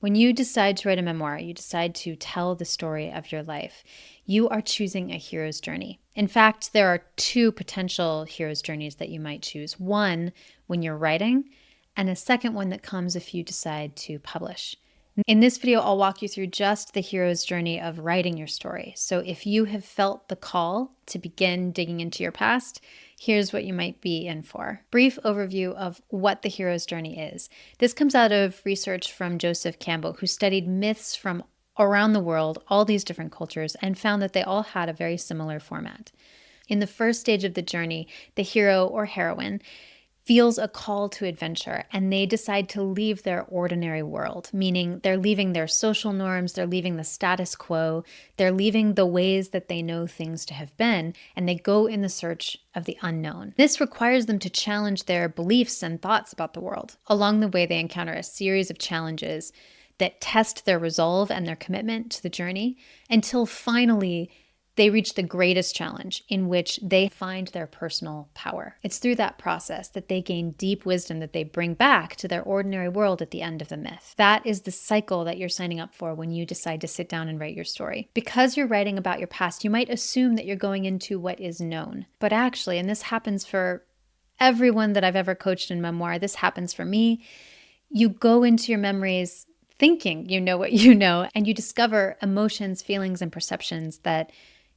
When you decide to write a memoir, you decide to tell the story of your life, you are choosing a hero's journey. In fact, there are two potential hero's journeys that you might choose. One when you're writing, and a second one that comes if you decide to publish. In this video, I'll walk you through just the hero's journey of writing your story. So if you have felt the call to begin digging into your past, here's what you might be in for. Brief overview of what the hero's journey is. This comes out of research from Joseph Campbell, who studied myths from around the world, all these different cultures, and found that they all had a very similar format. In the first stage of the journey, the hero or heroine feels a call to adventure, and they decide to leave their ordinary world, meaning they're leaving their social norms, they're leaving the status quo, they're leaving the ways that they know things to have been, and they go in the search of the unknown. This requires them to challenge their beliefs and thoughts about the world. Along the way, they encounter a series of challenges that test their resolve and their commitment to the journey until finally they reach the greatest challenge, in which they find their personal power. It's through that process that they gain deep wisdom that they bring back to their ordinary world at the end of the myth. That is the cycle that you're signing up for when you decide to sit down and write your story. Because you're writing about your past, you might assume that you're going into what is known. But actually, and this happens for everyone that I've ever coached in memoir, this happens for me, you go into your memories thinking you know what you know, and you discover emotions, feelings, and perceptions that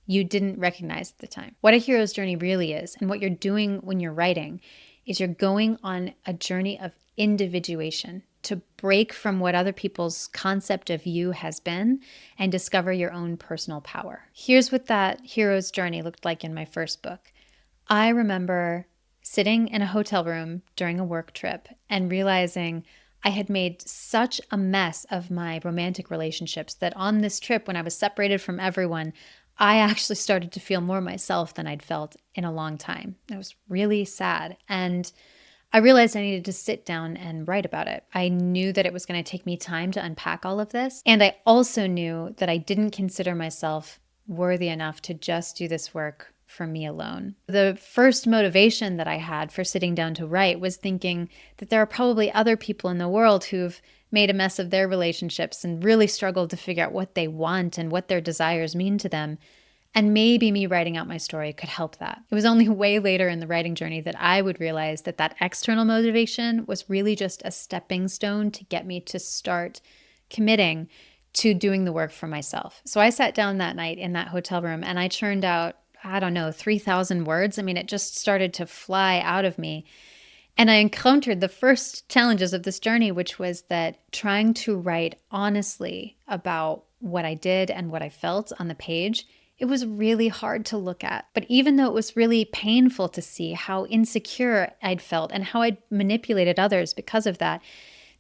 you didn't recognize at the time. What a hero's journey really is, and what you're doing when you're writing, is you're going on a journey of individuation to break from what other people's concept of you has been and discover your own personal power. Here's what that hero's journey looked like in my first book. I remember sitting in a hotel room during a work trip and realizing I had made such a mess of my romantic relationships that on this trip, when I was separated from everyone, I actually started to feel more myself than I'd felt in a long time. It was really sad. And I realized I needed to sit down and write about it. I knew that it was going to take me time to unpack all of this. And I also knew that I didn't consider myself worthy enough to just do this work for me alone. The first motivation that I had for sitting down to write was thinking that there are probably other people in the world who've made a mess of their relationships and really struggled to figure out what they want and what their desires mean to them. And maybe me writing out my story could help that. It was only way later in the writing journey that I would realize that that external motivation was really just a stepping stone to get me to start committing to doing the work for myself. So I sat down that night in that hotel room and I churned out, 3,000 words. I mean, it just started to fly out of me. And I encountered the first challenges of this journey, which was that trying to write honestly about what I did and what I felt on the page, it was really hard to look at. But even though it was really painful to see how insecure I'd felt and how I'd manipulated others because of that,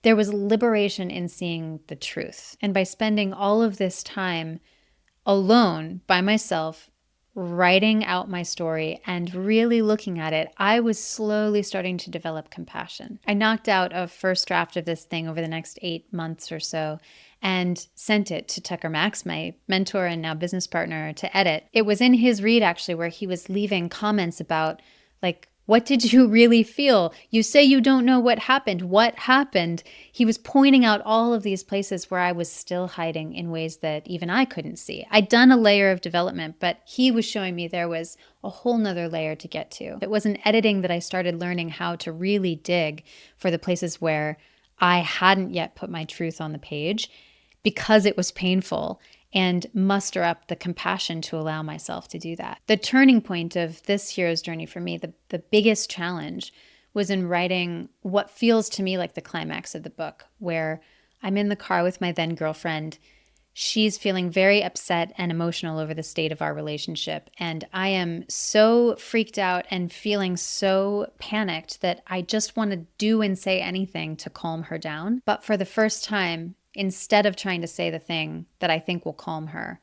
there was liberation in seeing the truth. And by spending all of this time alone by myself, writing out my story and really looking at it, I was slowly starting to develop compassion. I knocked out a first draft of this thing over the next 8 months or so and sent it to Tucker Max, my mentor and now business partner, to edit. It was in his read actually where he was leaving comments about like, what did you really feel? You say you don't know what happened. What happened? He was pointing out all of these places where I was still hiding in ways that even I couldn't see. I'd done a layer of development, but he was showing me there was a whole nother layer to get to. It was in editing that I started learning how to really dig for the places where I hadn't yet put my truth on the page because it was painful, and muster up the compassion to allow myself to do that. The turning point of this hero's journey for me, the biggest challenge, was in writing what feels to me like the climax of the book, where I'm in the car with my then girlfriend. She's feeling very upset and emotional over the state of our relationship, and I am so freaked out and feeling so panicked that I just want to do and say anything to calm her down. But for the first time, instead of trying to say the thing that I think will calm her,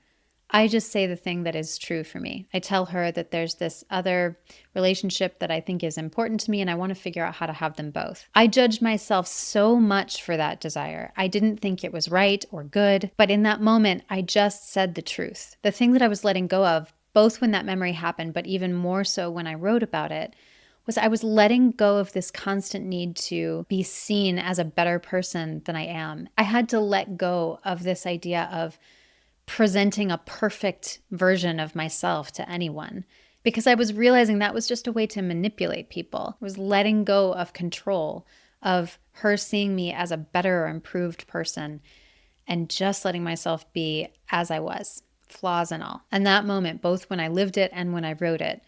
I just say the thing that is true for me. I tell her that there's this other relationship that I think is important to me and I want to figure out how to have them both. I judged myself so much for that desire. I didn't think it was right or good, but in that moment, I just said the truth. The thing that I was letting go of, both when that memory happened, but even more so when I wrote about it, was I was letting go of this constant need to be seen as a better person than I am. I had to let go of this idea of presenting a perfect version of myself to anyone, because I was realizing that was just a way to manipulate people. I was letting go of control of her seeing me as a better or improved person and just letting myself be as I was, flaws and all. And that moment, both when I lived it and when I wrote it,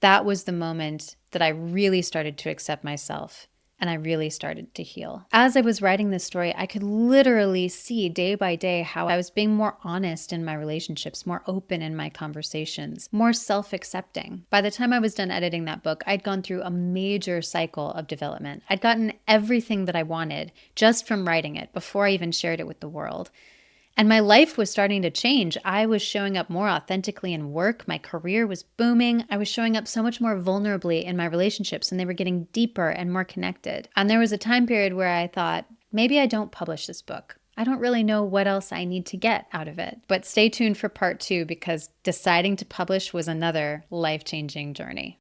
that was the moment that I really started to accept myself and I really started to heal. As I was writing this story, I could literally see day by day how I was being more honest in my relationships, more open in my conversations, more self-accepting. By the time I was done editing that book, I'd gone through a major cycle of development. I'd gotten everything that I wanted just from writing it before I even shared it with the world. And my life was starting to change. I was showing up more authentically in work. My career was booming. I was showing up so much more vulnerably in my relationships, and they were getting deeper and more connected. And there was a time period where I thought, maybe I don't publish this book. I don't really know what else I need to get out of it. But stay tuned for part 2, because deciding to publish was another life-changing journey.